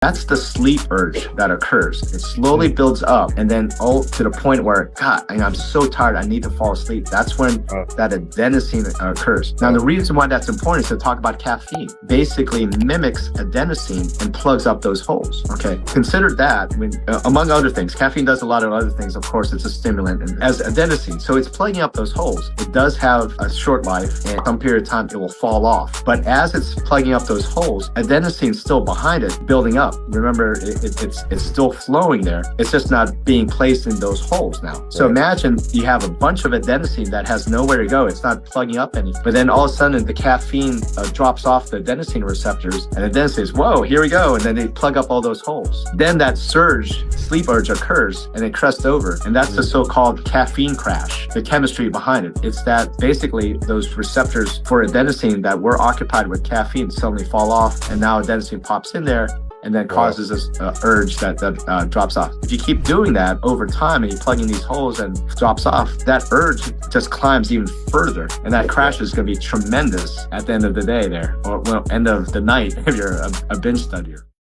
That's the sleep urge that occurs. It slowly builds up and then to the point where, God, I'm so tired, I need to fall asleep. That's when that adenosine occurs. Now, the reason why that's important is to talk about caffeine. Basically mimics adenosine and plugs up those holes, okay? Consider that, among other things. Caffeine does a lot of other things. Of course, it's a stimulant and as adenosine. So it's plugging up those holes. It does have a short life, and some period of time it will fall off. But as it's plugging up those holes, adenosine's still behind it, building up. Remember, it's still flowing there. It's just not being placed in those holes now. So imagine you have a bunch of adenosine that has nowhere to go. It's not plugging up anything. But then all of a sudden, the caffeine drops off the adenosine receptors, and adenosine says, whoa, here we go. And then they plug up all those holes. Then that surge, sleep urge occurs, and it crests over. And that's the so-called caffeine crash, the chemistry behind it. It's that basically those receptors for adenosine that were occupied with caffeine suddenly fall off, and now adenosine pops in there and then causes this urge that drops off. If you keep doing that over time and you plug in these holes and drops off, that urge just climbs even further. And that crash is going to be tremendous at the end of the day there, or end of the night if you're a binge studier.